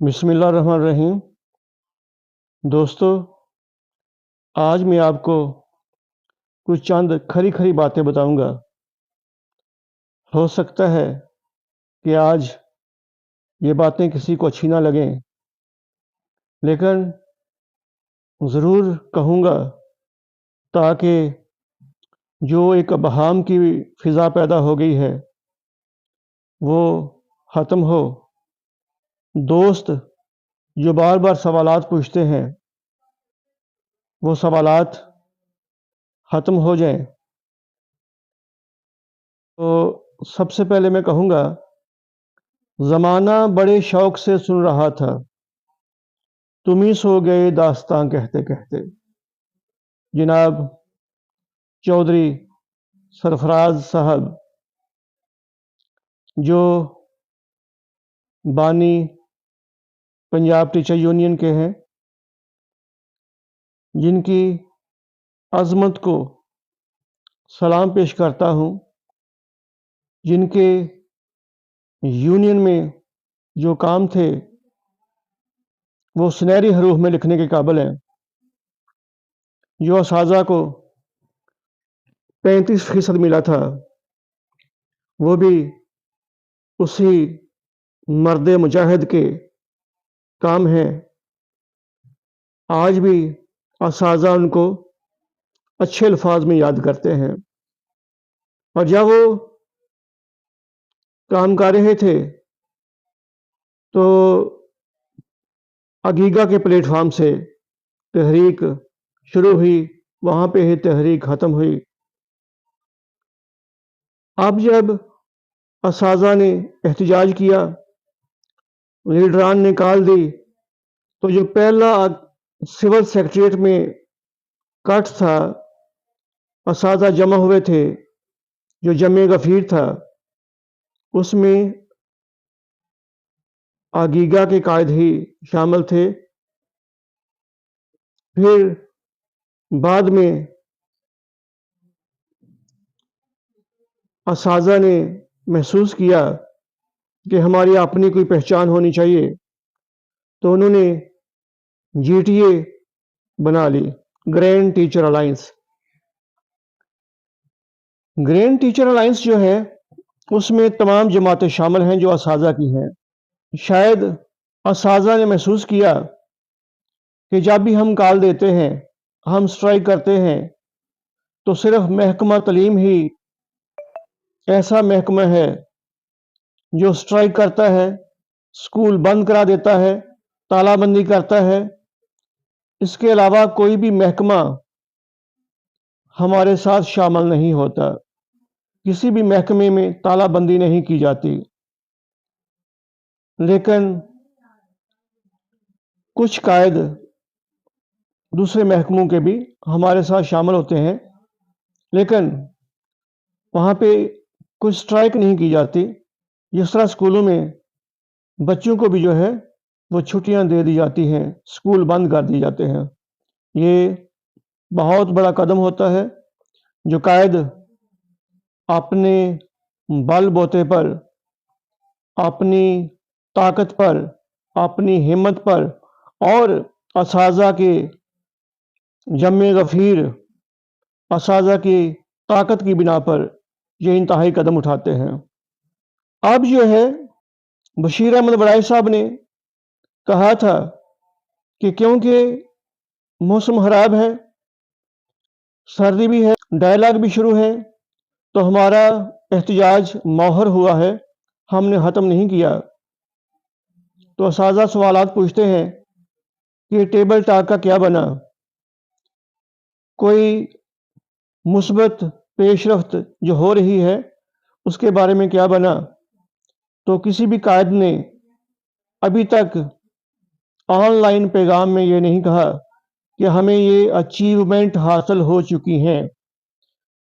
بسم اللہ الرحمن الرحیم۔ دوستو، آج میں آپ کو کچھ چند کھری کھری باتیں بتاؤں گا۔ ہو سکتا ہے کہ آج یہ باتیں کسی کو اچھی نہ لگیں، لیکن ضرور کہوں گا تاکہ جو ایک ابہام کی فضا پیدا ہو گئی ہے وہ ختم ہو۔ دوست جو بار بار سوالات پوچھتے ہیں وہ سوالات ختم ہو جائیں۔ تو سب سے پہلے میں کہوں گا، زمانہ بڑے شوق سے سن رہا تھا، تم ہی سو گئے داستاں کہتے کہتے۔ جناب چودھری سرفراز صاحب، جو بانی پنجاب ٹیچر یونین کے ہیں، جن کی عظمت کو سلام پیش کرتا ہوں، جن کے یونین میں جو کام تھے وہ سنہری حروف میں لکھنے کے قابل ہیں، جو اساتذہ کو 35% ملا تھا وہ بھی اسی مرد مجاہد کے کام ہیں۔ آج بھی اساتذہ ان کو اچھے الفاظ میں یاد کرتے ہیں، اور جب وہ کام کر رہے تھے تو عقیقہ کے پلیٹ فارم سے تحریک شروع ہوئی، وہاں پہ ہی تحریک ختم ہوئی۔ اب جب اساتذہ نے احتجاج کیا، لیڈران نے کال دی، تو جو پہلا سول سیکریٹریٹ میں کٹ تھا، اساتذہ جمع ہوئے تھے، جو جمع غفیر تھا، اس میں عقیقہ کے قائد ہی شامل تھے۔ پھر بعد میں اساتذہ نے محسوس کیا کہ ہماری اپنی کوئی پہچان ہونی چاہیے، تو انہوں نے جی ٹی اے بنا لی، grand teacher alliance. Grand teacher alliance جو ہے اس میں تمام جماعتیں شامل ہیں جو اساتذہ کی ہیں۔ شاید اساتذہ نے محسوس کیا کہ جب بھی ہم کال دیتے ہیں، ہم سٹرائک کرتے ہیں، تو صرف محکمہ تعلیم ہی ایسا محکمہ ہے جو سٹرائک کرتا ہے، سکول بند کرا دیتا ہے، تالا بندی کرتا ہے۔ اس کے علاوہ کوئی بھی محکمہ ہمارے ساتھ شامل نہیں ہوتا، کسی بھی محکمے میں تالا بندی نہیں کی جاتی۔ لیکن کچھ قائد دوسرے محکموں کے بھی ہمارے ساتھ شامل ہوتے ہیں، لیکن وہاں پہ کوئی سٹرائک نہیں کی جاتی۔ جس طرح سکولوں میں بچوں کو بھی جو ہے وہ چھٹیاں دے دی جاتی ہیں، سکول بند کر دی جاتے ہیں۔ یہ بہت بڑا قدم ہوتا ہے جو قائد اپنے بل بوتے پر، اپنی طاقت پر، اپنی ہمت پر اور اساتذہ کے جمع غفیر اساتذہ کی طاقت کی بنا پر یہ انتہائی قدم اٹھاتے ہیں۔ اب جو ہے بشیر احمد بڑائی صاحب نے کہا تھا کہ کیونکہ موسم خراب ہے، سردی بھی ہے، ڈائلاگ بھی شروع ہے، تو ہمارا احتجاج مؤخر ہوا ہے، ہم نے ختم نہیں کیا۔ تو اساتذہ سوالات پوچھتے ہیں کہ ٹیبل ٹاک کا کیا بنا، کوئی مثبت پیش رفت جو ہو رہی ہے اس کے بارے میں کیا بنا؟ تو کسی بھی قائد نے ابھی تک آن لائن پیغام میں یہ نہیں کہا کہ ہمیں یہ اچیومنٹ حاصل ہو چکی ہیں۔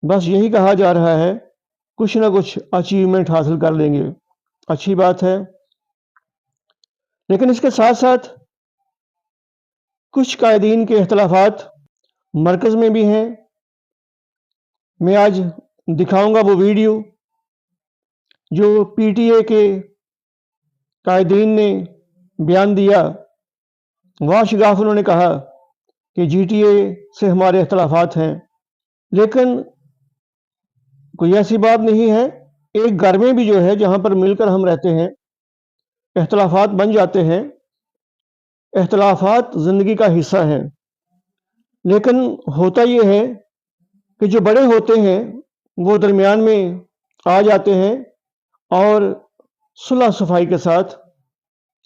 بس یہی کہا جا رہا ہے کچھ نہ کچھ اچیومنٹ حاصل کر لیں گے، اچھی بات ہے۔ لیکن اس کے ساتھ ساتھ کچھ قائدین کے اختلافات مرکز میں بھی ہیں۔ میں آج دکھاؤں گا وہ ویڈیو جو پی ٹی اے کے قائدین نے بیان دیا، واشگاف انہوں نے کہا کہ جی ٹی اے سے ہمارے اختلافات ہیں، لیکن کوئی ایسی بات نہیں ہے۔ ایک گھر میں بھی جو ہے جہاں پر مل کر ہم رہتے ہیں اختلافات بن جاتے ہیں، اختلافات زندگی کا حصہ ہیں، لیکن ہوتا یہ ہے کہ جو بڑے ہوتے ہیں وہ درمیان میں آ جاتے ہیں اور صلح صفائی کے ساتھ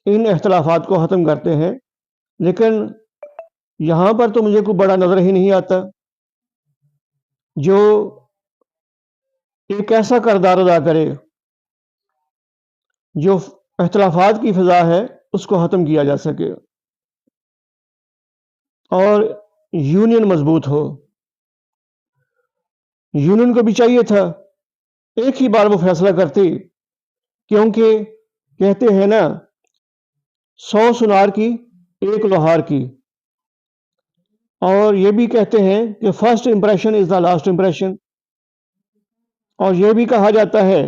ان اختلافات کو ختم کرتے ہیں، لیکن یہاں پر تو مجھے کوئی بڑا نظر ہی نہیں آتا جو ایک ایسا کردار ادا کرے جو اختلافات کی فضا ہے اس کو ختم کیا جا سکے اور یونین مضبوط ہو۔ یونین کو بھی چاہیے تھا ایک ہی بار وہ فیصلہ کرتی، کیونکہ کہتے ہیں نا 100 سنار کی ایک لوہار کی، اور یہ بھی کہتے ہیں کہ first impression is the last impression, اور یہ بھی کہا جاتا ہے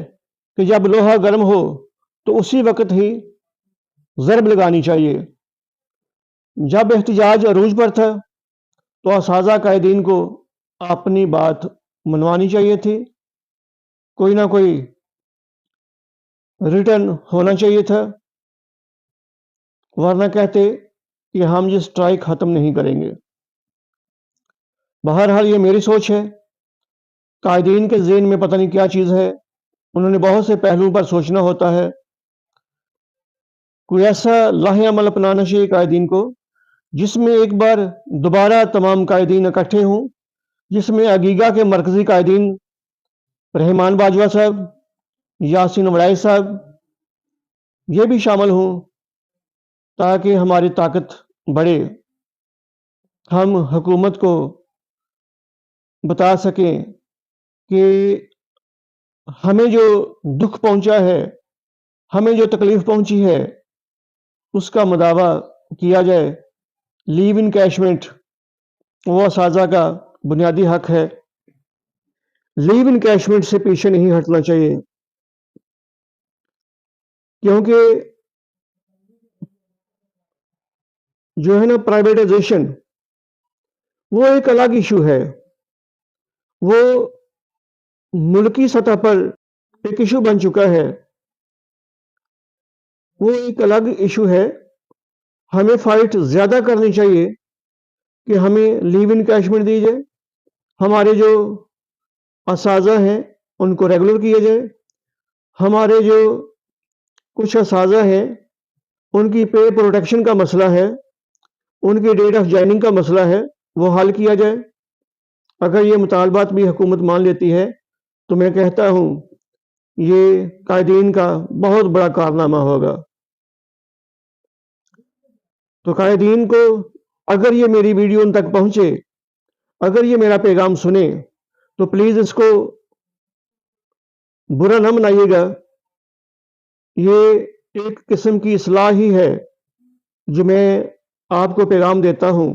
کہ جب لوہا گرم ہو تو اسی وقت ہی ضرب لگانی چاہیے۔ جب احتجاج عروج پر تھا تو اساتذہ قائدین کو اپنی بات منوانی چاہیے تھی، کوئی نہ کوئی ریٹرن ہونا چاہیے تھا، ورنہ کہتے کہ ہم یہ سٹرائک ختم نہیں کریں گے۔ بہرحال یہ میری سوچ ہے، قائدین کے ذہن میں پتہ نہیں کیا چیز ہے، انہوں نے بہت سے پہلوؤں پر سوچنا ہوتا ہے، کوئی ایسا لاہ عمل اپنانا چاہیے قائدین کو جس میں ایک بار دوبارہ تمام قائدین اکٹھے ہوں، جس میں اگیگا کے مرکزی قائدین رحمان باجوہ صاحب، یاسین وڑائی صاحب یہ بھی شامل ہوں، تاکہ ہماری طاقت بڑھے، ہم حکومت کو بتا سکیں کہ ہمیں جو دکھ پہنچا ہے، ہمیں جو تکلیف پہنچی ہے اس کا مداوع کیا جائے۔ لیو انکیشمنٹ وہ اساتذہ کا بنیادی حق ہے، لیو انکیشمنٹ سے پیچھے نہیں ہٹنا چاہیے، کیونکہ جو ہے نا پرائیویٹائزیشن وہ ایک الگ ایشو ہے، وہ ملکی سطح پر ایک ایشو بن چکا ہے، وہ ایک الگ ایشو ہے۔ ہمیں فائٹ زیادہ کرنی چاہیے کہ ہمیں لیو انکیشمنٹ دی جائے، ہمارے جو اساتذہ ہیں ان کو ریگولر کیا جائے، ہمارے جو کچھ اساتذہ ہیں ان کی پے پروٹیکشن کا مسئلہ ہے، ان کی ڈیٹ آف جوائننگ کا مسئلہ ہے، وہ حل کیا جائے۔ اگر یہ مطالبات بھی حکومت مان لیتی ہے تو میں کہتا ہوں یہ قائدین کا بہت بڑا کارنامہ ہوگا۔ تو قائدین کو اگر یہ میری ویڈیو ان تک پہنچے، اگر یہ میرا پیغام سنے تو پلیز اس کو برا نہ منائیے گا، یہ ایک قسم کی اصلاح ہی ہے جو میں آپ کو پیغام دیتا ہوں۔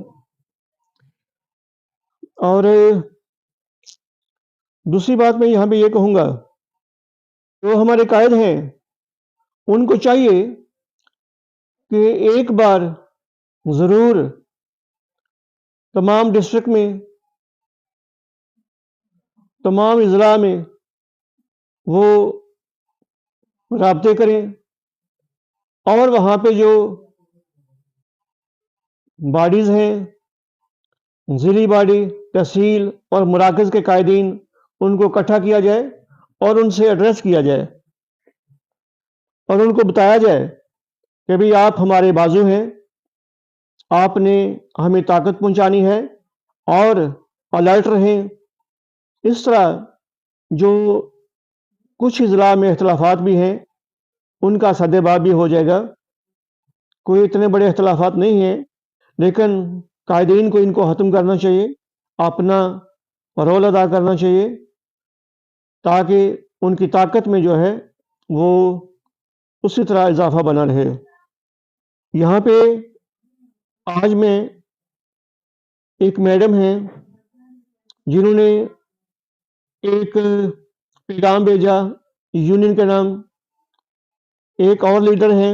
اور دوسری بات میں یہاں پہ یہ کہوں گا، جو ہمارے قائد ہیں ان کو چاہیے کہ ایک بار ضرور تمام ڈسٹرکٹ میں، تمام اضلاع میں وہ رابطے کریں، اور وہاں پہ جو باڈیز ہیں، ضلعی باڈی، تحصیل اور مراکز کے قائدین، ان کو اکٹھا کیا جائے اور ان سے ایڈریس کیا جائے اور ان کو بتایا جائے کہ بھئی آپ ہمارے بازو ہیں، آپ نے ہمیں طاقت پہنچانی ہے اور الرٹ رہیں۔ اس طرح جو کچھ اضلاع میں اختلافات بھی ہیں ان کا سد باب بھی ہو جائے گا، کوئی اتنے بڑے اختلافات نہیں ہیں، لیکن قائدین کو ان کو ختم کرنا چاہیے، اپنا رول ادا کرنا چاہیے، تاکہ ان کی طاقت میں جو ہے وہ اسی طرح اضافہ بنا رہے۔ یہاں پہ آج میں ایک میڈم ہیں جنہوں نے ایک پیغام بھیجا یونین کے نام، ایک اور لیڈر ہیں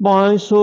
500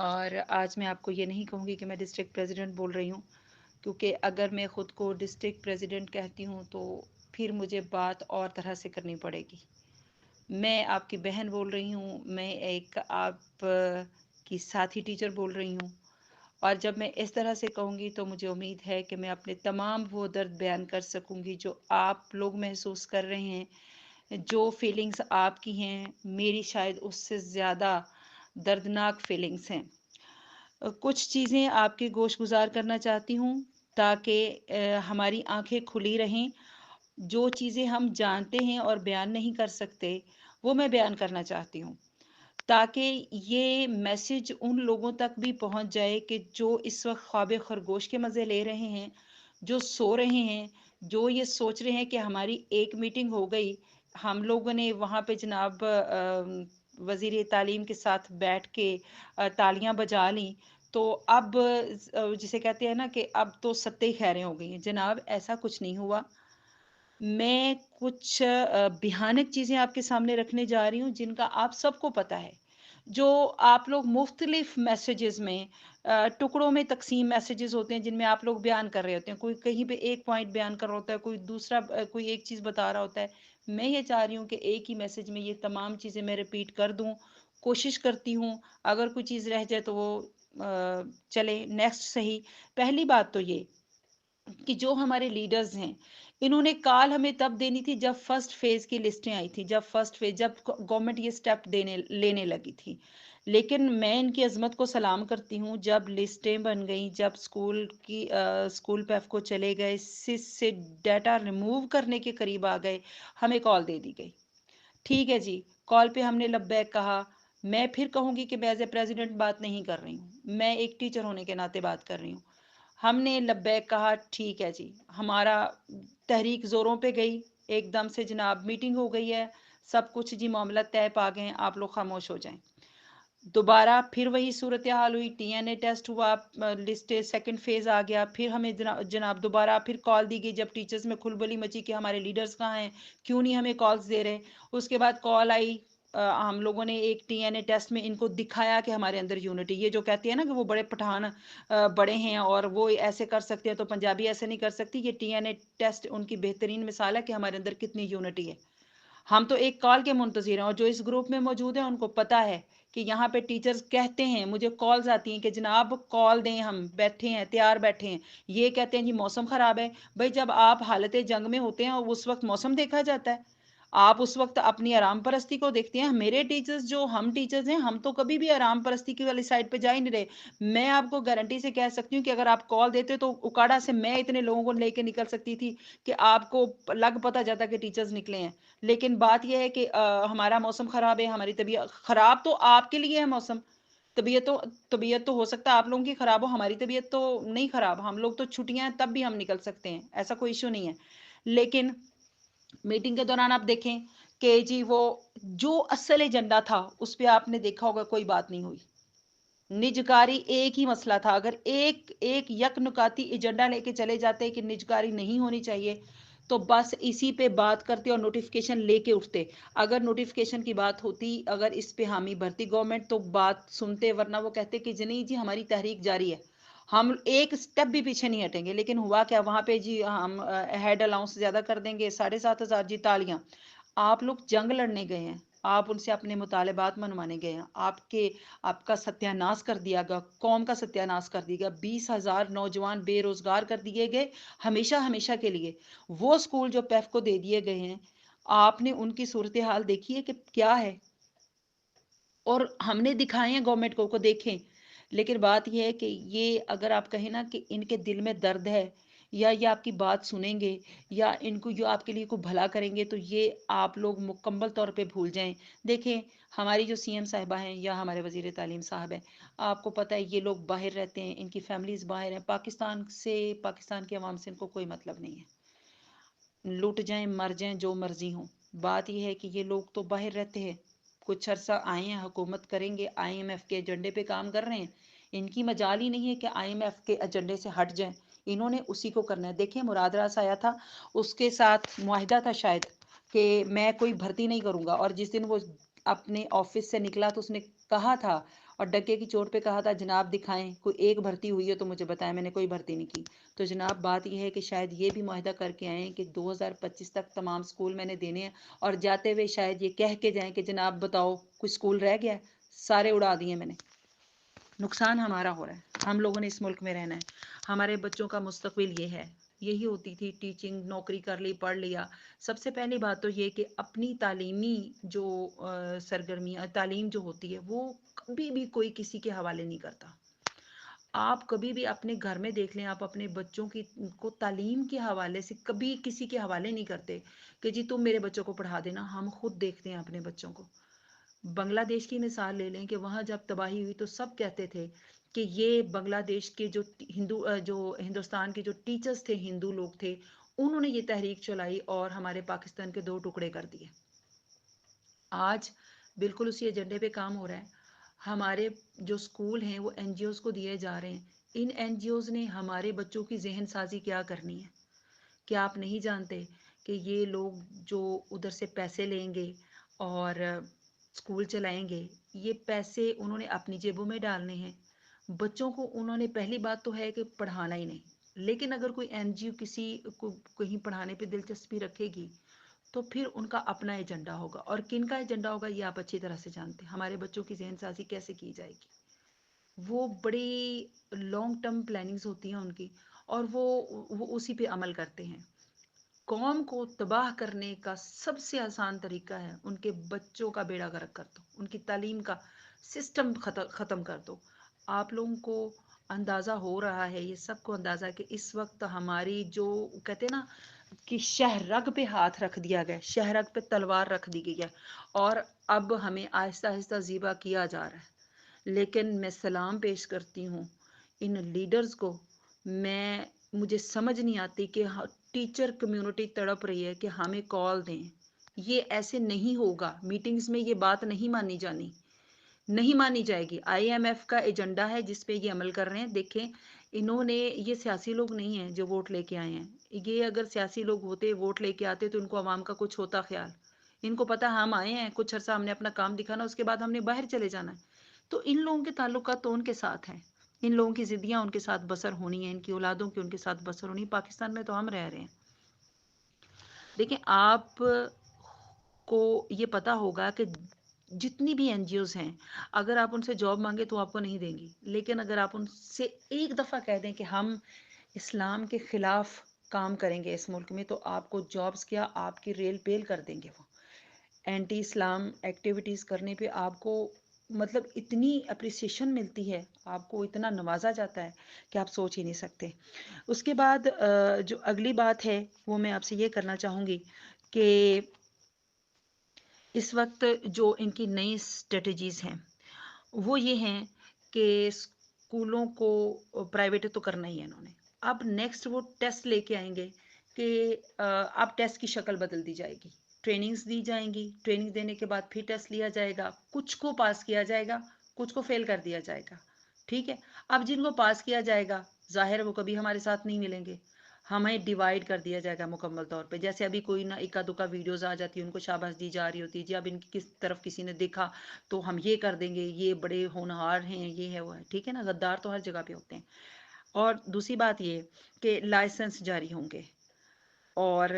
اور آج میں آپ کو یہ نہیں کہوں گی کہ میں ڈسٹرکٹ پریزیڈنٹ بول رہی ہوں، کیونکہ اگر میں خود کو ڈسٹرکٹ پریزیڈنٹ کہتی ہوں تو پھر مجھے بات اور طرح سے کرنی پڑے گی۔ میں آپ کی بہن بول رہی ہوں، میں ایک آپ کی ساتھی ٹیچر بول رہی ہوں، اور جب میں اس طرح سے کہوں گی تو مجھے امید ہے کہ میں اپنے تمام وہ درد بیان کر سکوں گی جو آپ لوگ محسوس کر رہے ہیں، جو فیلنگز آپ کی ہیں میری شاید اس سے زیادہ دردناک فیلنگز ہیں۔ کچھ چیزیں آپ کے گوش گزار کرنا چاہتی ہوں تاکہ ہماری آنکھیں کھلی رہیں۔ جو چیزیں ہم جانتے ہیں اور بیان نہیں کر سکتے وہ میں بیان کرنا چاہتی ہوں، تاکہ یہ میسج ان لوگوں تک بھی پہنچ جائے کہ جو اس وقت خواب خرگوش کے مزے لے رہے ہیں، جو سو رہے ہیں، جو یہ سوچ رہے ہیں کہ ہماری ایک میٹنگ ہو گئی، ہم لوگوں نے وہاں پہ جناب وزیر تعلیم کے ساتھ بیٹھ کے تالیاں بجا لیں، تو اب جسے کہتے ہیں نا کہ اب تو ستیں خیریں ہو گئی ہیں۔ جناب ایسا کچھ نہیں ہوا۔ میں کچھ بھیانک چیزیں آپ کے سامنے رکھنے جا رہی ہوں جن کا آپ سب کو پتہ ہے، جو آپ لوگ مختلف میسیجز میں ٹکڑوں میں تقسیم میسیجز ہوتے ہیں جن میں آپ لوگ بیان کر رہے ہوتے ہیں، کوئی کہیں پہ ایک پوائنٹ بیان کر رہا ہوتا ہے، کوئی دوسرا کوئی ایک چیز بتا رہا ہوتا ہے۔ میں یہ چاہ رہی ہوں کہ ایک ہی میسیج میں یہ تمام چیزیں میں ریپیٹ کر دوں، کوشش کرتی ہوں اگر کوئی چیز رہ جائے تو وہ چلے نیکسٹ صحیح۔ پہلی بات تو یہ کہ جو ہمارے لیڈرز ہیں انہوں نے کال ہمیں تب دینی تھی جب فرسٹ فیز کی لسٹیں آئی تھی، جب گورنمنٹ یہ سٹیپ لینے لگی تھی، لیکن میں ان کی عظمت کو سلام کرتی ہوں۔ جب لسٹیں بن گئیں، جب اسکول پیف کو چلے گئے، سس سے ڈیٹا ریموو کرنے کے قریب آ گئے، ہمیں کال دے دی گئی۔ ٹھیک ہے جی، کال پہ ہم نے لبیک کہا۔ میں پھر کہوں گی کہ میں ایز اے پریزیڈنٹ بات نہیں کر رہی ہوں، میں ایک ٹیچر ہونے کے ناطے بات کر رہی ہوں۔ ہم نے لبیک کہا، ٹھیک ہے جی، ہمارا تحریک زوروں پہ گئی، ایک دم سے جناب میٹنگ ہو گئی ہے، سب کچھ جی معاملہ طے پا گئے ہیں، آپ لوگ خاموش ہو جائیں۔ دوبارہ پھر وہی صورتحال ہوئی، ٹی این اے ٹیسٹ ہوا، لسٹ سیکنڈ فیز آ گیا، پھر ہمیں جناب دوبارہ پھر کال دی گئی جب ٹیچرز میں کھلبلی مچی کہ ہمارے لیڈرز کہاں ہیں، کیوں نہیں ہمیں کالز دے رہے۔ اس کے بعد کال آئی، ہم لوگوں نے ایک ٹی این اے ٹیسٹ میں ان کو دکھایا کہ ہمارے اندر یونٹی، یہ جو کہتے ہیں نا کہ وہ بڑے پٹھان بڑے ہیں اور وہ ایسے کر سکتے ہیں تو پنجابی ایسے نہیں کر سکتی، یہ ٹی این اے ٹیسٹ ان کی بہترین مثال ہے کہ ہمارے اندر کتنی یونٹی ہے۔ ہم تو ایک کال کے منتظر ہیں، اور جو اس گروپ میں موجود ہیں ان کو پتا ہے کہ یہاں پہ ٹیچرز کہتے ہیں، مجھے کالز آتی ہیں کہ جناب کال دیں، ہم بیٹھے ہیں، تیار بیٹھے ہیں۔ یہ کہتے ہیں جی موسم خراب ہے۔ بھائی جب آپ حالت جنگ میں ہوتے ہیں اور اس وقت موسم دیکھا جاتا ہے، آپ اس وقت اپنی آرام پرستی کو دیکھتے ہیں۔ میرے ٹیچرز جو ہم ٹیچرز ہیں، ہم تو کبھی بھی آرام پرستی کی والی سائڈ پہ جا ہی نہیں رہے۔ میں آپ کو گارنٹی سے کہہ سکتی ہوں کہ اگر آپ کال دیتے تو اکاڑا سے میں اتنے لوگوں کو لے کے نکل سکتی تھی کہ آپ کو لگ پتہ جاتا کہ ٹیچرز نکلے ہیں۔ لیکن بات یہ ہے کہ ہمارا موسم خراب ہے، ہماری طبیعت خراب تو آپ کے لیے ہے موسم، طبیعت تو ہو سکتا ہے آپ لوگوں کی خراب ہو، ہماری طبیعت تو نہیں خراب، ہم لوگ تو چھٹیاں ہیں تب بھی ہم نکل سکتے ہیں، ایسا کوئی ایشو نہیں ہے۔ لیکن میٹنگ کے دوران آپ دیکھیں کہ جی وہ جو اصل ایجنڈا تھا اس پہ آپ نے دیکھا ہوگا کوئی بات نہیں ہوئی۔ نجکاری ایک ہی مسئلہ تھا، اگر ایک یک نکاتی ایجنڈا لے کے چلے جاتے کہ نجکاری نہیں ہونی چاہیے تو بس اسی پہ بات کرتے اور نوٹیفیکیشن لے کے اٹھتے۔ اگر نوٹیفیکیشن کی بات ہوتی، اگر اس پہ حامی بھرتی گورنمنٹ تو بات سنتے، ورنہ وہ کہتے کہ جی جی ہماری تحریک جاری ہے، ہم ایک سٹیپ بھی پیچھے نہیں ہٹیں گے۔ لیکن ہوا کیا وہاں پہ جی ہم ہیڈ الاؤنس زیادہ کر دیں گے، 7,500 جی تالیاں۔ آپ لوگ جنگ لڑنے گئے ہیں، آپ ان سے اپنے مطالبات منوانے گئے ہیں، آپ کا ستیہ ناش کر دیا گیا، قوم کا ستیہ ناش کر دیا گیا، 20,000 نوجوان بے روزگار کر دیے گئے ہمیشہ ہمیشہ کے لیے۔ وہ اسکول جو پیف کو دے دیے گئے ہیں، آپ نے ان کی صورتحال دیکھی ہے کہ کیا ہے، اور ہم نے دکھائے ہیں گورنمنٹ کو دیکھیں۔ لیکن بات یہ ہے کہ یہ اگر آپ کہیں نا کہ ان کے دل میں درد ہے، یا یہ آپ کی بات سنیں گے، یا ان کو جو آپ کے لیے کوئی بھلا کریں گے، تو یہ آپ لوگ مکمل طور پہ بھول جائیں۔ دیکھیں ہماری جو سی ایم صاحبہ ہیں یا ہمارے وزیر تعلیم صاحب ہیں، آپ کو پتہ ہے یہ لوگ باہر رہتے ہیں، ان کی فیملیز باہر ہیں، پاکستان کے عوام سے ان کو کوئی مطلب نہیں ہے، لوٹ جائیں مر جائیں جو مرضی ہوں۔ بات یہ ہے کہ یہ لوگ تو باہر رہتے ہیں، کچھ عرصہ آئے ہیں، حکومت کریں گے، آئی ایم ایف کے ایجنڈے پہ کام کر رہے ہیں، ان کی مجال ہی نہیں ہے کہ آئی ایم ایف کے ایجنڈے سے ہٹ جائیں، انہوں نے اسی کو کرنا ہے۔ دیکھیں مراد راس آیا تھا، اس کے ساتھ معاہدہ تھا شاید کہ میں کوئی بھرتی نہیں کروں گا، اور جس دن وہ اپنے آفس سے نکلا تو اس نے کہا تھا، اور ڈگے کی چوٹ پہ کہا تھا جناب دکھائیں کوئی ایک بھرتی ہوئی ہے تو مجھے بتائیں، میں نے کوئی بھرتی نہیں کی۔ تو جناب بات یہ ہے کہ شاید یہ بھی معاہدہ کر کے آئیں کہ 2025 تک تمام اسکول میں نے دینے ہیں، اور جاتے ہوئے شاید یہ کہہ کے جائیں کہ جناب بتاؤ کوئی اسکول رہ گیا ہے؟ سارے اڑا دیے میں نے۔ نقصان ہمارا ہو رہا ہے، ہم لوگوں نے اس ملک میں رہنا ہے، ہمارے بچوں کا مستقبل یہ ہے۔ یہی ہوتی تھی ٹیچنگ، نوکری کر لی، پڑھ لیا۔ سب سے پہلی بات تو یہ کہ اپنی تعلیمی جو سرگرمیاں، تعلیم جو ہوتی ہے وہ کبھی بھی کوئی کسی کے حوالے نہیں کرتا۔ آپ کبھی بھی اپنے گھر میں دیکھ لیں، آپ اپنے بچوں کی کو تعلیم کے حوالے سے کبھی کسی کے حوالے نہیں کرتے کہ جی تم میرے بچوں کو پڑھا دینا۔ ہم خود دیکھتے ہیں اپنے بچوں کو۔ بنگلہ دیش کی مثال لے لیں کہ وہاں جب تباہی ہوئی تو سب کہتے تھے کہ یہ بنگلہ دیش کے جو ہندوستان کے جو ٹیچرز تھے، ہندو لوگ تھے، انہوں نے یہ تحریک چلائی اور ہمارے پاکستان کے 2 ٹکڑے کر دیے۔ آج بالکل اسی ایجنڈے پہ کام ہو رہا ہے۔ ہمارے جو اسکول ہیں وہ این جی اوز کو دیے جا رہے ہیں۔ ان این جی اوز نے ہمارے بچوں کی ذہن سازی کیا کرنی ہے؟ کیا آپ نہیں جانتے کہ یہ لوگ جو ادھر سے پیسے لیں گے اور اسکول چلائیں گے، یہ پیسے انہوں نے اپنی جیبوں میں ڈالنے ہیں؟ بچوں کو انہوں نے، پہلی بات تو ہے کہ پڑھانا ہی نہیں، لیکن اگر کوئی این جی او کسی کو کہیں پڑھانے پہ دلچسپی رکھے گی تو پھر ان کا اپنا ایجنڈا ہوگا، اور کن کا ایجنڈا ہوگا یہ آپ اچھی طرح سے جانتے ہیں۔ ہمارے بچوں کی ذہن سازی کیسے کی جائے گی؟ وہ بڑی لانگ ٹرم پلاننگز ہوتی ہیں ان کی، اور وہ اسی پہ عمل کرتے ہیں۔ قوم کو تباہ کرنے کا سب سے آسان طریقہ ہے ان کے بچوں کا بیڑا غرق کر دو، ان کی تعلیم کا سسٹم ختم کر دو۔ آپ لوگوں کو اندازہ ہو رہا ہے، یہ سب کو اندازہ ہے کہ اس وقت ہماری جو کہتے ہیں نا کہ شہرگ پہ ہاتھ رکھ دیا گیا، شہرگ پہ تلوار رکھ دی گئی ہے، اور اب ہمیں آہستہ آہستہ ذبح کیا جا رہا ہے۔ لیکن میں سلام پیش کرتی ہوں ان لیڈرز کو۔ مجھے سمجھ نہیں آتی کہ ٹیچر کمیونٹی تڑپ رہی ہے کہ ہمیں کال دیں۔ یہ ایسے نہیں ہوگا، میٹنگز میں یہ بات نہیں مانی جانی، نہیں مانی جائے گی۔ آئی ایم ایف کا ایجنڈا ہے جس پہ یہ عمل کر رہے ہیں۔ دیکھیں انہوں نے، یہ سیاسی لوگ نہیں ہیں جو ووٹ لے کے آئے ہیں۔ یہ اگر سیاسی لوگ ہوتے، ووٹ لے کے آتے، تو ان کو عوام کا کچھ ہوتا خیال۔ ان کو پتا ہم آئے ہیں کچھ عرصہ، ہم نے اپنا کام دکھانا، اس کے بعد ہم نے باہر چلے جانا ہے۔ تو ان لوگوں کے تعلقات تو ان کے ساتھ ہیں، ان لوگوں کی زندگیاں ان کے ساتھ بسر ہونی ہیں، ان کی اولادوں کی ان کے ساتھ بسر ہونی۔ پاکستان میں تو ہم رہ رہے ہیں۔ دیکھیں آپ کو یہ پتا ہوگا کہ جتنی بھی این جی اوز ہیں، اگر آپ ان سے جاب مانگے تو آپ کو نہیں دیں گی، لیکن اگر آپ ان سے ایک دفعہ کہہ دیں کہ ہم اسلام کے خلاف کام کریں گے اس ملک میں، تو آپ کو جابز کیا، آپ کی ریل پیل کر دیں گے۔ وہ اینٹی اسلام ایکٹیویٹیز کرنے پہ آپ کو مطلب اتنی اپریسیشن ملتی ہے، آپ کو اتنا نوازا جاتا ہے کہ آپ سوچ ہی نہیں سکتے۔ اس کے بعد جو اگلی بات ہے وہ میں آپ سے یہ کرنا چاہوں گی کہ اس وقت جو ان کی نئی اسٹریٹجیز ہیں وہ یہ ہیں کہ اسکولوں کو پرائیویٹ تو کرنا ہی ہے انہوں نے۔ اب نیکسٹ وہ ٹیسٹ لے کے آئیں گے کہ اب ٹیسٹ کی شکل بدل دی جائے گی، ٹریننگز دی جائیں گی، ٹریننگ دینے کے بعد پھر ٹیسٹ لیا جائے گا، کچھ کو پاس کیا جائے گا، کچھ کو فیل کر دیا جائے گا، ٹھیک ہے۔ اب جن کو پاس کیا جائے گا ظاہر ہے وہ کبھی ہمارے ساتھ نہیں ملیں گے، ہمیں ڈیوائیڈ کر دیا جائے گا مکمل طور پہ۔ جیسے ابھی کوئی نہ اکا دکا ویڈیوز آ جاتی ہیں، ان کو شاباش دی جا رہی ہوتی ہے، جی اب ان کی کس طرف کسی نے دیکھا تو ہم یہ کر دیں گے، یہ بڑے ہونہار ہیں، یہ ہے وہ ہے، ٹھیک ہے نا۔ غدار تو ہر جگہ پہ ہوتے ہیں۔ اور دوسری بات یہ کہ لائسنس جاری ہوں گے، اور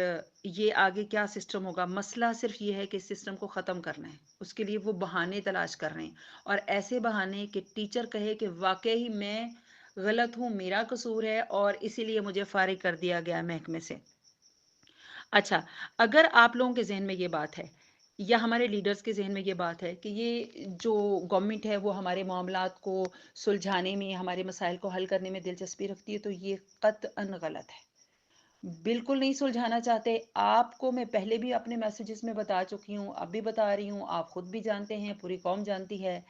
یہ آگے کیا سسٹم ہوگا؟ مسئلہ صرف یہ ہے کہ اس سسٹم کو ختم کرنا ہے، اس کے لیے وہ بہانے تلاش کر رہے ہیں، اور ایسے بہانے کہ ٹیچر کہے کہ واقعی میں غلط ہوں، میرا قصور ہے، اور اسی لیے مجھے فارغ کر دیا گیا محکمے سے۔ اچھا، اگر آپ لوگوں کے ذہن میں یہ بات ہے یا ہمارے لیڈرز کے ذہن میں یہ بات ہے کہ یہ جو گورنمنٹ ہے وہ ہمارے معاملات کو سلجھانے میں، ہمارے مسائل کو حل کرنے میں دلچسپی رکھتی ہے، تو یہ قطعاً غلط ہے۔ بالکل نہیں سلجھانا چاہتے۔ آپ کو میں پہلے بھی اپنے میسیجز میں بتا چکی ہوں، اب بھی بتا رہی ہوں، آپ خود بھی جانتے ہیں، پوری قوم جانتی ہے،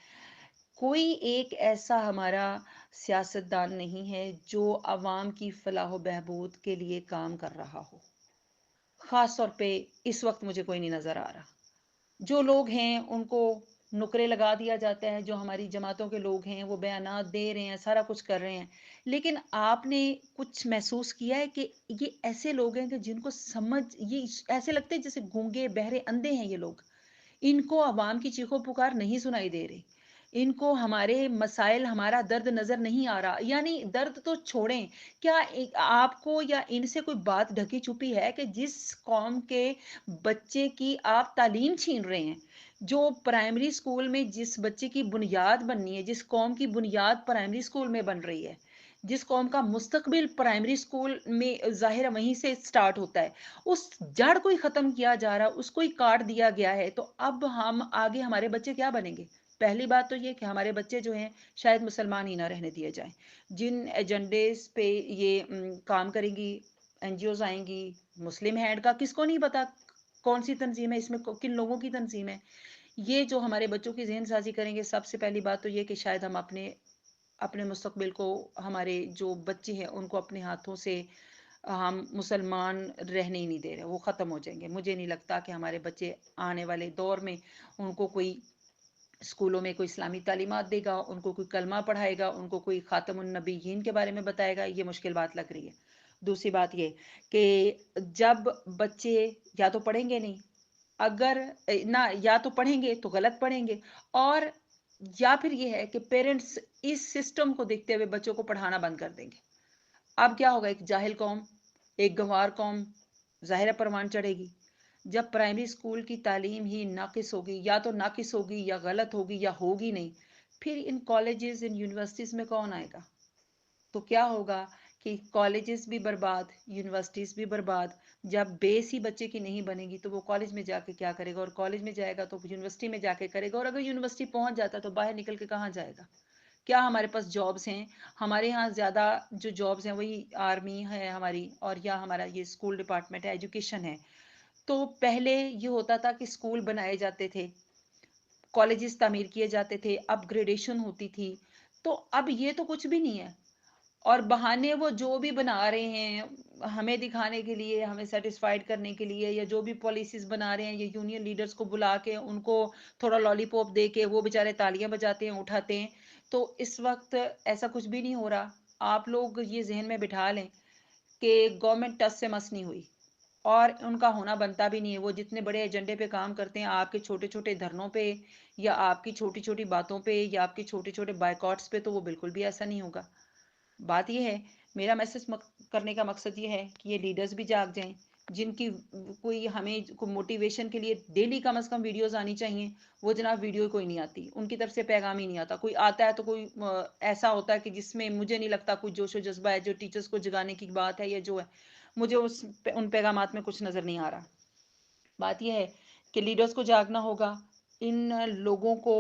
کوئی ایک ایسا ہمارا سیاستدان نہیں ہے جو عوام کی فلاح و بہبود کے لیے کام کر رہا ہو۔ خاص طور پہ اس وقت مجھے کوئی نہیں نظر آ رہا۔ جو لوگ ہیں ان کو نکرے لگا دیا جاتا ہے، جو ہماری جماعتوں کے لوگ ہیں وہ بیانات دے رہے ہیں، سارا کچھ کر رہے ہیں، لیکن آپ نے کچھ محسوس کیا ہے کہ یہ ایسے لوگ ہیں کہ جن کو سمجھ، یہ ایسے لگتے ہیں جیسے گونگے بہرے اندھے ہیں یہ لوگ، ان کو عوام کی چیخو پکار نہیں سنائی دے رہی۔ ان کو ہمارے مسائل، ہمارا درد نظر نہیں آ رہا. یعنی درد تو چھوڑیں، کیا آپ کو یا ان سے کوئی بات ڈھکی چھپی ہے کہ جس قوم کے بچے کی آپ تعلیم چھین رہے ہیں، جو پرائمری اسکول میں جس بچے کی بنیاد بننی ہے، جس قوم کی بنیاد پرائمری اسکول میں بن رہی ہے، جس قوم کا مستقبل پرائمری اسکول میں ظاہر ہے وہیں سے سٹارٹ ہوتا ہے، اس جڑ کو ہی ختم کیا جا رہا، اس کو ہی کاٹ دیا گیا ہے. تو اب ہم آگے ہمارے بچے کیا بنیں گے؟ پہلی بات تو یہ کہ ہمارے بچے جو ہیں شاید مسلمان ہی نہ رہنے دیے جائیں. جن ایجنڈیز پہ یہ کام کریں گی این جی اوز آئیں گی، مسلم ہینڈ کا کس کو نہیں پتا کون سی تنظیم ہے، اس میں کن لوگوں کی تنظیم ہے. یہ جو ہمارے بچوں کی ذہن سازی کریں گے، سب سے پہلی بات تو یہ کہ شاید ہم اپنے مستقبل کو، ہمارے جو بچے ہیں ان کو اپنے ہاتھوں سے ہم مسلمان رہنے ہی نہیں دے رہے، وہ ختم ہو جائیں گے. مجھے نہیں لگتا کہ ہمارے بچے آنے والے دور میں ان کو کوئی اسکولوں میں کوئی اسلامی تعلیمات دے گا، ان کو کوئی کلمہ پڑھائے گا، ان کو کوئی خاتم النبیین کے بارے میں بتائے گا. یہ مشکل بات لگ رہی ہے. دوسری بات یہ کہ جب بچے یا تو پڑھیں گے نہیں، اگر نہ یا تو پڑھیں گے تو غلط پڑھیں گے، اور یا پھر یہ ہے کہ پیرنٹس اس سسٹم کو دیکھتے ہوئے بچوں کو پڑھانا بند کر دیں گے. اب کیا ہوگا؟ ایک جاہل قوم، ایک گنوار قوم ظاہر پروان چڑھے گی. جب پرائمری اسکول کی تعلیم ہی ناقص ہوگی، یا تو ناقص ہوگی یا غلط ہوگی یا ہوگی نہیں، پھر ان کالجز، ان یونیورسٹیز میں کون آئے گا؟ تو کیا ہوگا کہ کالجز بھی برباد، یونیورسٹیز بھی برباد. جب بیس ہی بچے کی نہیں بنے گی تو وہ کالج میں جا کے کیا کرے گا؟ اور کالج میں جائے گا تو یونیورسٹی میں جا کے کرے گا، اور اگر یونیورسٹی پہنچ جاتا تو باہر نکل کے کہاں جائے گا؟ کیا ہمارے پاس جابس ہیں؟ ہمارے ہاں زیادہ جو جابس ہیں وہی آرمی ہے ہماری، اور یا ہمارا یہ اسکول ڈپارٹمنٹ ہے، ایجوکیشن ہے. تو پہلے یہ ہوتا تھا کہ اسکول بنائے جاتے تھے، کالجز تعمیر کیے جاتے تھے، اپ گریڈیشن ہوتی تھی. تو اب یہ تو کچھ بھی نہیں ہے، اور بہانے وہ جو بھی بنا رہے ہیں ہمیں دکھانے کے لیے، ہمیں سیٹسفائیڈ کرنے کے لیے، یا جو بھی پالیسیز بنا رہے ہیں، یہ یونین لیڈرز کو بلا کے ان کو تھوڑا لالی پاپ دے کے وہ بیچارے تالیاں بجاتے ہیں، اٹھاتے ہیں. تو اس وقت ایسا کچھ بھی نہیں ہو رہا. آپ لوگ یہ ذہن میں بٹھا لیں کہ گورنمنٹ ٹس سے مس نہیں ہوئی، اور ان کا ہونا بنتا بھی نہیں ہے. وہ جتنے بڑے ایجنڈے پہ کام کرتے ہیں، آپ کے چھوٹے چھوٹے دھرنوں پہ یا آپ کی چھوٹی چھوٹی باتوں پہ یا آپ کے چھوٹے چھوٹے بائیکاٹس پہ تو وہ بالکل بھی ایسا نہیں ہوگا. بات یہ ہے، میرا میسج کرنے کا مقصد یہ ہے کہ یہ لیڈرز بھی جاگ جائیں، جن کی کوئی ہمیں موٹیویشن کے لیے ڈیلی کم از کم ویڈیوز آنی چاہیے. وہ جناب ویڈیو کوئی نہیں آتی، ان کی طرف سے پیغام ہی نہیں آتا. کوئی آتا ہے تو کوئی ایسا ہوتا ہے کہ جس میں مجھے نہیں لگتا کوئی جوش و جذبہ ہے، جو ٹیچرز کو جگانے کی بات ہے یا جو ہے، مجھے ان پیغامات میں کچھ نظر نہیں آ رہا. بات یہ ہے کہ لیڈرز کو جاگنا ہوگا. ان لوگوں کو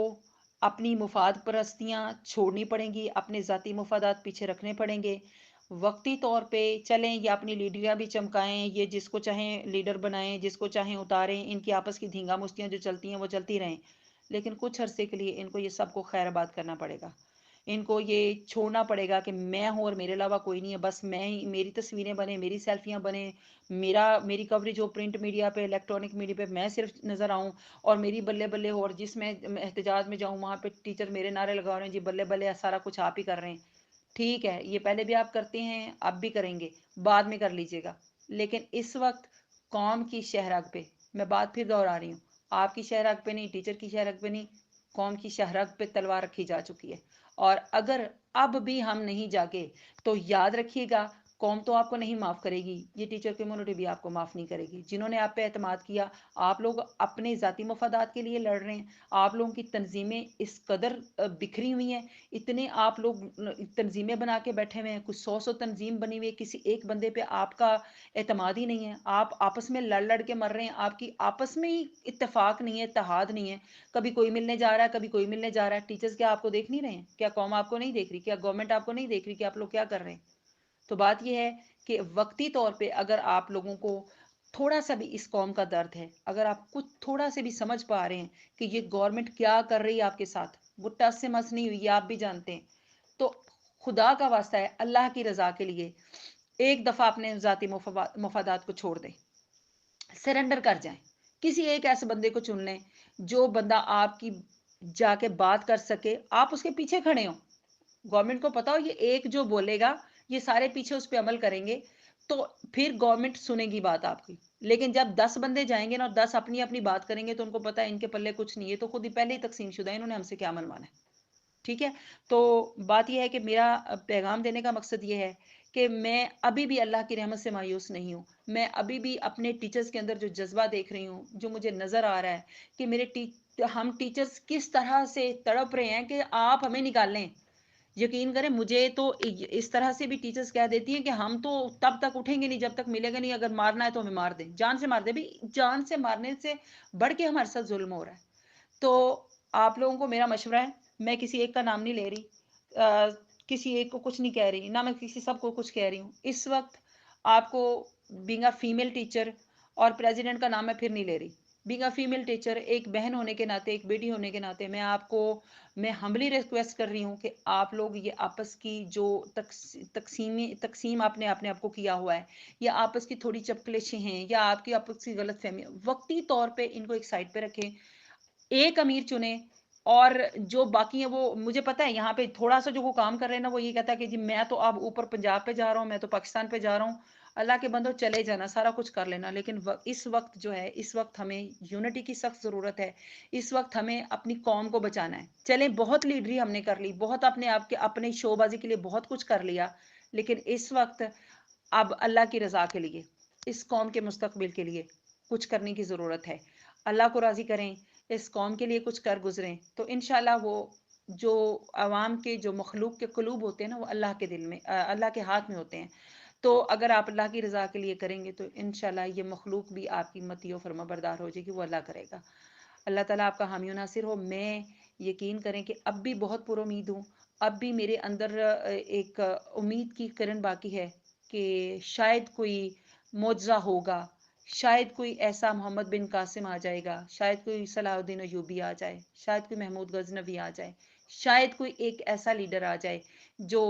اپنی مفاد پرستیاں چھوڑنی پڑیں گی، اپنے ذاتی مفادات پیچھے رکھنے پڑیں گے. وقتی طور پہ چلیں یا اپنی لیڈریاں بھی چمکائیں، یہ جس کو چاہیں لیڈر بنائیں، جس کو چاہیں اتاریں، ان کی آپس کی دھینگا مستیاں جو چلتی ہیں وہ چلتی رہیں، لیکن کچھ عرصے کے لیے ان کو یہ سب کو خیر آباد کرنا پڑے گا. ان کو یہ چھوڑنا پڑے گا کہ میں ہوں اور میرے علاوہ کوئی نہیں ہے، بس میں ہی، میری تصویریں بنیں، میری سیلفیاں بنیں، میری کوریج ہو پرنٹ میڈیا پہ، الیکٹرانک میڈیا پہ، میں صرف نظر آؤں اور میری بلے بلے ہو، اور جس میں احتجاج میں جاؤں وہاں پہ ٹیچر میرے نعرے لگا رہے ہیں، جی بلے بلے، سارا کچھ آپ ہی کر رہے ہیں. ٹھیک ہے، یہ پہلے بھی آپ کرتے ہیں، اب بھی کریں گے، بعد میں کر لیجیے گا. لیکن اس وقت قوم کی شہرگ پہ، میں بات پھر دہرا رہی ہوں، آپ کی شہرگ پہ نہیں، ٹیچر کی شہرگ پہ نہیں، قوم کی شہرگ پہ تلوار رکھی جا چکی ہے. اور اگر اب بھی ہم نہیں جاگے تو یاد رکھیے گا، قوم تو آپ کو نہیں معاف کرے گی، یہ ٹیچر کمیونٹی بھی آپ کو معاف نہیں کرے گی. جنہوں نے آپ پہ اعتماد کیا، آپ لوگ اپنے ذاتی مفادات کے لیے لڑ رہے ہیں. آپ لوگوں کی تنظیمیں اس قدر بکھری ہوئی ہیں، اتنے آپ لوگ تنظیمیں بنا کے بیٹھے ہوئے ہیں، کچھ 100 تنظیم بنی ہوئی ہے، کسی ایک بندے پہ آپ کا اعتماد ہی نہیں ہے. آپ آپس میں لڑ لڑ کے مر رہے ہیں، آپ کی آپس میں ہی اتفاق نہیں ہے، اتحاد نہیں ہے. کبھی کوئی ملنے جا رہا ہے، کبھی کوئی ملنے جا رہا ہے. ٹیچرز کیا آپ کو دیکھ نہیں رہے ہیں؟ کیا قوم آپ کو نہیں دیکھ رہی؟ کیا گورنمنٹ آپ کو نہیں دیکھ رہی کہ آپ لوگ کیا کر رہے ہیں؟ تو بات یہ ہے کہ وقتی طور پہ اگر آپ لوگوں کو تھوڑا سا بھی اس قوم کا درد ہے، اگر آپ کچھ تھوڑا سے بھی سمجھ پا رہے ہیں کہ یہ گورنمنٹ کیا کر رہی ہے آپ کے ساتھ، وہ ٹس سے مس نہیں ہوئی، آپ بھی جانتے ہیں، تو خدا کا واسطہ ہے، اللہ کی رضا کے لیے ایک دفعہ اپنے ذاتی مفادات کو چھوڑ دیں، سرنڈر کر جائیں. کسی ایک ایسے بندے کو چن لیں جو بندہ آپ کی جا کے بات کر سکے، آپ اس کے پیچھے کھڑے ہوں. گورنمنٹ کو پتا ہو یہ ایک جو بولے گا یہ سارے پیچھے اس پہ عمل کریں گے، تو پھر گورنمنٹ سنے گی بات آپ کی. لیکن جب 10 بندے جائیں گے نا اور 10 اپنی اپنی بات کریں گے تو ان کو پتا ہے ان کے پلے کچھ نہیں ہے، تو خود ہی پہلے ہی تقسیم شدہ ہے، انہوں نے ہم سے کیا منوانا ہے. ٹھیک ہے، تو بات یہ ہے کہ میرا پیغام دینے کا مقصد یہ ہے کہ میں ابھی بھی اللہ کی رحمت سے مایوس نہیں ہوں. میں ابھی بھی اپنے ٹیچرز کے اندر جو جذبہ دیکھ رہی ہوں، جو مجھے نظر آ رہا ہے کہ ہم ٹیچرز کس طرح سے تڑپ رہے ہیں کہ آپ ہمیں نکال لیں. یقین کریں مجھے تو اس طرح سے بھی ٹیچرز کہہ دیتی ہیں کہ ہم تو تب تک اٹھیں گے نہیں جب تک ملے گا نہیں، اگر مارنا ہے تو ہمیں مار دیں، جان سے مار دیں. بھی جان سے مارنے سے بڑھ کے ہمارے ساتھ ظلم ہو رہا ہے. تو آپ لوگوں کو میرا مشورہ ہے، میں کسی ایک کا نام نہیں لے رہی، کسی ایک کو کچھ نہیں کہہ رہی، نہ میں کسی سب کو کچھ کہہ رہی ہوں. اس وقت آپ کو بینگ اے فیمیل ٹیچر اور پریزیڈنٹ کا نام میں پھر نہیں لے رہی، بینگ اے فیمیل ٹیچر، ایک بہن ہونے کے ناطے، ایک بیٹی ہونے کے ناطے میں ہمبلی ریکویسٹ کر رہی ہوں کہ آپ لوگ یہ آپس کی جو تقسیم آپ نے اپنے آپ کو کیا ہوا ہے، یا آپس کی تھوڑی چپکلشیں ہیں، یا آپ کی آپس کی غلط فہمی، وقتی طور پہ ان کو ایک سائڈ پہ رکھیں، ایک امیر چنیں، اور جو باقی ہیں وہ مجھے پتا ہے یہاں پہ تھوڑا سا جو وہ کام کر رہے ہیں نا، وہ یہ کہتا ہے کہ جی میں تو اب اوپر پنجاب پہ جا رہا ہوں، میں تو پاکستان پہ جا رہا ہوں. اللہ کے بندو چلے جانا، سارا کچھ کر لینا، لیکن اس وقت جو ہے، اس وقت ہمیں یونٹی کی سخت ضرورت ہے. اس وقت ہمیں اپنی قوم کو بچانا ہے. چلیں بہت لیڈری ہم نے کر لی، بہت اپنے آپ کے اپنے شو بازی کے لیے بہت کچھ کر لیا، لیکن اس وقت اب اللہ کی رضا کے لیے، اس قوم کے مستقبل کے لیے کچھ کرنے کی ضرورت ہے. اللہ کو راضی کریں، اس قوم کے لیے کچھ کر گزریں، تو انشاءاللہ وہ جو عوام کے جو مخلوق کے قلوب ہوتے ہیں نا، وہ اللہ کے دل میں، اللہ کے ہاتھ میں ہوتے ہیں. تو اگر آپ اللہ کی رضا کے لیے کریں گے تو انشاءاللہ یہ مخلوق بھی آپ کی مطیع و فرما بردار ہو جائے گی، وہ اللہ کرے گا. اللہ تعالیٰ آپ کا حامی و ناصر ہو. میں یقین کریں کہ اب بھی بہت پر امید ہوں، اب بھی میرے اندر ایک امید کی کرن باقی ہے کہ شاید کوئی معجزہ ہوگا، شاید کوئی ایسا محمد بن قاسم آ جائے گا، شاید کوئی صلاح الدین ایوبی آ جائے، شاید کوئی محمود غزنوی آ جائے، شاید کوئی ایک ایسا لیڈر آ جائے جو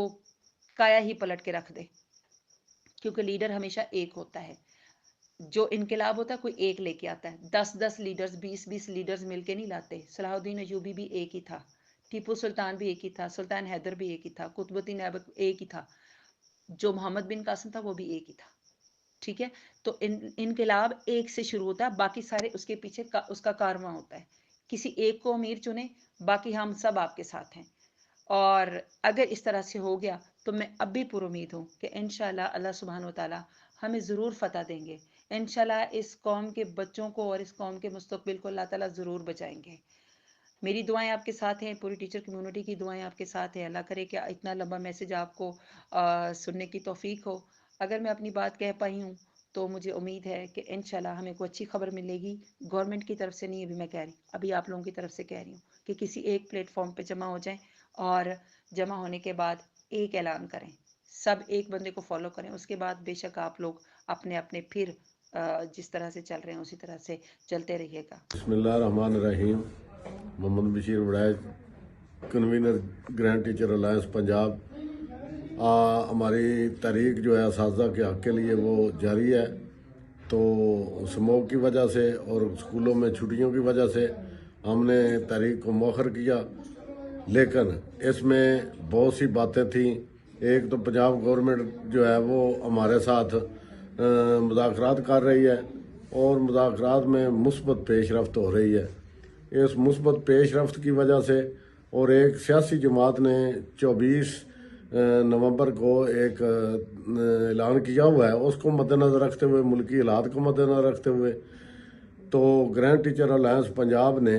کایا ہی پلٹ کے رکھ دے. کیونکہ لیڈر ہمیشہ ایک ہوتا ہے. جو انقلاب ہوتا ہے کوئی ایک لے کے آتا ہے، 10 لیڈرز، 20 لیڈرز مل کے نہیں لاتے. صلاح الدین ایوبی بھی ایک ہی تھا، ٹیپو سلطان بھی ایک ہی تھا، سلطان حیدر بھی ایک ہی تھا، قطب الدین ایبک ایک ہی تھا، جو محمد بن قاسم تھا وہ بھی ایک ہی تھا. ٹھیک ہے، تو انقلاب ایک سے شروع ہوتا ہے، باقی سارے اس کے پیچھے اس کا کارواں ہوتا ہے. کسی ایک کو امیر چنے، باقی ہم سب آپ کے ساتھ ہیں. اور اگر اس طرح سے ہو گیا تو میں اب بھی پر امید ہوں کہ انشاءاللہ اللہ سبحانہ وتعالی ہمیں ضرور فتح دیں گے. انشاءاللہ اس قوم کے بچوں کو اور اس قوم کے مستقبل کو اللہ تعالیٰ ضرور بچائیں گے. میری دعائیں آپ کے ساتھ ہیں، پوری ٹیچر کمیونٹی کی دعائیں آپ کے ساتھ ہیں. اللہ کرے کہ اتنا لمبا میسج آپ کو سننے کی توفیق ہو. اگر میں اپنی بات کہہ پائی ہوں تو مجھے امید ہے کہ انشاءاللہ ہمیں کوئی اچھی خبر ملے گی. گورنمنٹ کی طرف سے نہیں، ابھی میں کہہ رہی، ابھی آپ لوگوں کی طرف سے کہہ رہی ہوں کہ کسی ایک پلیٹ فارم پہ جمع ہو جائیں، اور جمع ہونے کے بعد ایک اعلان کریں، سب ایک بندے کو فالو کریں. اس کے بعد بے شک آپ لوگ اپنے اپنے پھر جس طرح سے چل رہے ہیں اسی طرح سے چلتے رہیے گا. بسم اللہ الرحمن الرحیم. Muhammad Bashir Warraich, convener grand teacher alliance Punjab. ہماری تحریک جو ہے اساتذہ کے حق کے لیے وہ جاری ہے. تو سموگ کی وجہ سے اور اسکولوں میں چھٹیوں کی وجہ سے ہم نے تحریک کو مؤخر کیا، لیکن اس میں بہت سی باتیں تھیں. ایک تو پنجاب گورنمنٹ جو ہے وہ ہمارے ساتھ مذاکرات کر رہی ہے، اور مذاکرات میں مثبت پیش رفت ہو رہی ہے. اس مثبت پیش رفت کی وجہ سے، اور ایک سیاسی جماعت نے 24 نومبر کو ایک اعلان کیا ہوا ہے، اس کو مد نظر رکھتے ہوئے، ملکی حالات کو مد نظر رکھتے ہوئے، تو گرینڈ ٹیچر الائنس پنجاب نے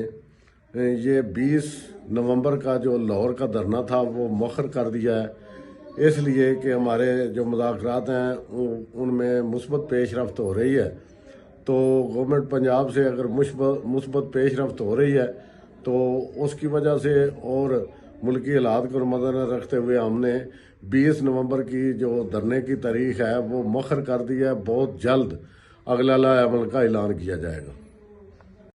یہ 20 نومبر کا جو لاہور کا دھرنا تھا وہ مؤخر کر دیا ہے. اس لیے کہ ہمارے جو مذاکرات ہیں ان میں مثبت پیش رفت ہو رہی ہے. تو گورنمنٹ پنجاب سے اگر مثبت پیش رفت ہو رہی ہے تو اس کی وجہ سے اور ملکی حالات کو مد نظر رکھتے ہوئے ہم نے 20 نومبر کی جو دھرنے کی تاریخ ہے وہ مؤخر کر دی ہے. بہت جلد اگلا عمل کا اعلان کیا جائے گا.